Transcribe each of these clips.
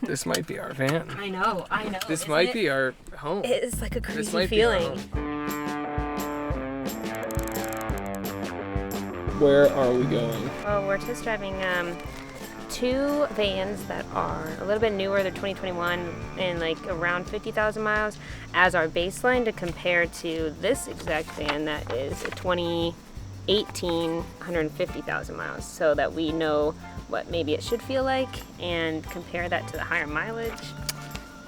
This might be our van. I know. This might be our home. It's like a This crazy might feeling. be our home. Where are we going? Well, we're test driving two vans that are a little bit newer. They're 2021 and like around 50,000 miles as our baseline to compare to this exact van that is a 2018, 150,000 miles, so that we know what maybe it should feel like and compare that to the higher mileage.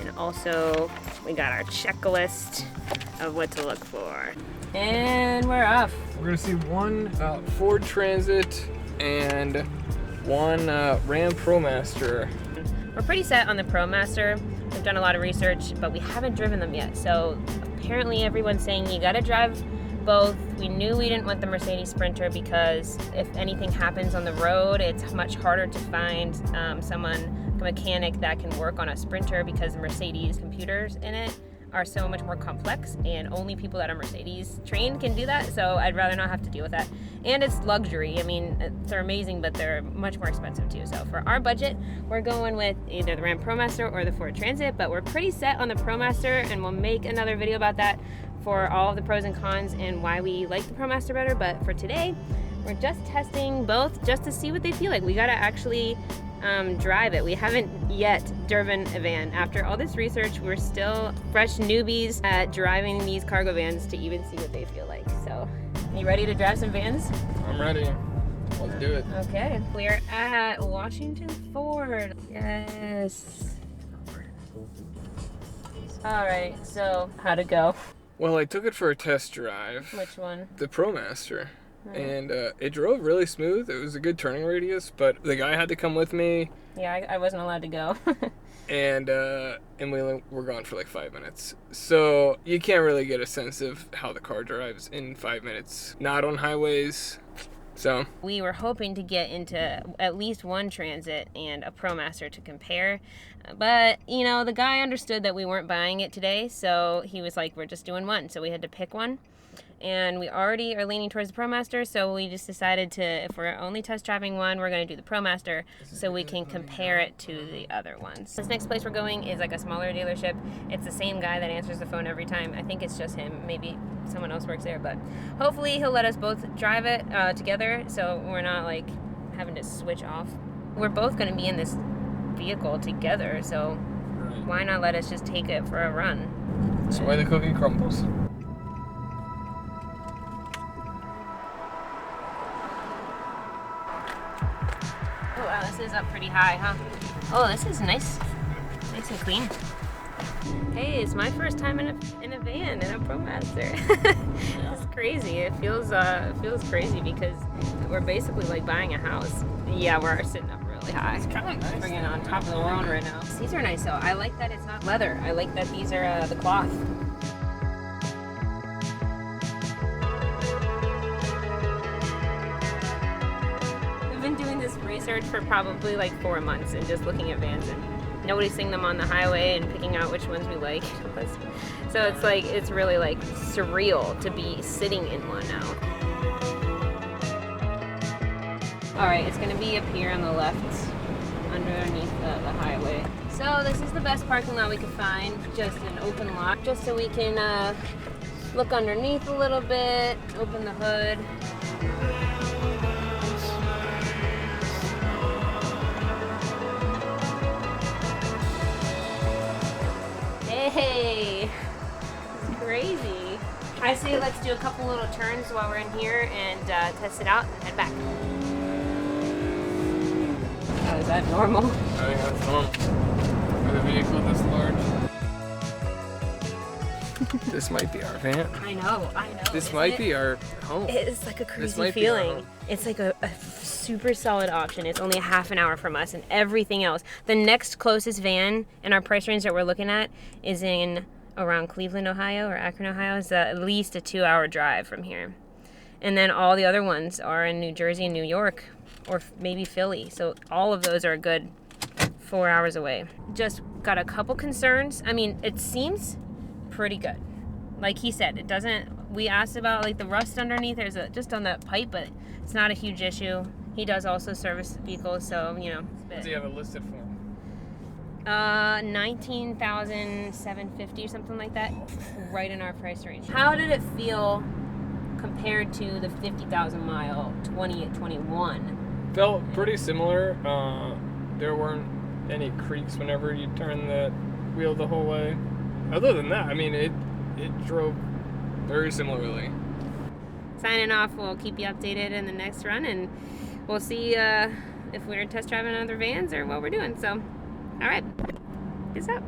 And also we got our checklist of what to look for. And we're off. We're gonna see one Ford Transit and one Ram ProMaster. We're pretty set on the ProMaster. We've done a lot of research, but we haven't driven them yet. So apparently everyone's saying you gotta drive both. We knew we didn't want the Mercedes Sprinter because if anything happens on the road, it's much harder to find a mechanic that can work on a Sprinter because the Mercedes computers in it are so much more complex and only people that are Mercedes trained can do that, so I'd rather not have to deal with that. And it's luxury. I mean, they're amazing, but they're much more expensive too. So for our budget, we're going with either the Ram ProMaster or the Ford Transit, but we're pretty set on the ProMaster, and we'll make another video about that for all of the pros and cons and why we like the ProMaster better. But for today, we're just testing both just to see what they feel like. We gotta actually drive it. We haven't yet driven a van. After all this research, we're still fresh newbies at driving these cargo vans to even see what they feel like. So, you ready to drive some vans? I'm ready. Let's do it. Okay, we're at Washington Ford. Yes. All right, so how'd it go? Well, I took it for a test drive. Which one? The ProMaster. And it drove really smooth. It was a good turning radius, but the guy had to come with me. Yeah, I wasn't allowed to go. and we were gone for like 5 minutes. So you can't really get a sense of how the car drives in 5 minutes. Not on highways. So we were hoping to get into at least one Transit and a ProMaster to compare. But, you know, the guy understood that we weren't buying it today, so he was like, we're just doing one. So we had to pick one. And we already are leaning towards the ProMaster, so we just decided to, if we're only test driving one, we're going to do the ProMaster so we can compare it to the other ones. This next place we're going is like a smaller dealership. It's the same guy that answers the phone every time. I think it's just him. Maybe someone else works there, but hopefully he'll let us both drive it together so we're not like having to switch off. We're both going to be in this vehicle together, so why not let us just take it for a run? That's why the cookie crumbles. Oh wow, this is up pretty high, huh? Oh, this is nice and clean. Hey, it's my first time in a van, in a ProMaster. It's crazy. It feels crazy because we're basically like buying a house. Yeah, we're sitting up really high. It's kind of nice. We're getting on top of the world right now. These are nice though. I like that it's not leather. I like that these are the cloth. We've been doing this research for probably like 4 months and just looking at vans, and nobody's seeing them on the highway and picking out which ones we like. So it's like, it's really like surreal to be sitting in one now. All right, it's gonna be up here on the left, underneath the highway. So this is the best parking lot we could find, just an open lot, just so we can look underneath a little bit, open the hood. Hey, it's crazy. I say let's do a couple little turns while we're in here and test it out and head back. Oh, is that normal? I think that's normal. For the vehicle this large. This might be our van. I know. This might be our home. It's like a crazy might be our feeling. home. It's like a super solid option. It's only a half an hour from us, and everything else. The next closest van in our price range that we're looking at is in around Cleveland, Ohio, or Akron, Ohio. It's at least a 2-hour drive from here. And then all the other ones are in New Jersey and New York, or maybe Philly. So all of those are a good 4 hours away. Just got a couple concerns. I mean, it seems pretty good. Like he said, it doesn't, we asked about like the rust underneath. There's just on that pipe, but it's not a huge issue. He does also service vehicles, so, you know. What does he have it listed for? $19,750 or something like that, right in our price range. How did it feel compared to the 50,000 mile 2021? Felt pretty similar. There weren't any creaks whenever you turn the wheel the whole way. Other than that, I mean, it drove very similarly. Signing off. We'll keep you updated in the next run, and we'll see if we're test driving other vans or what we're doing. So, all right, peace out.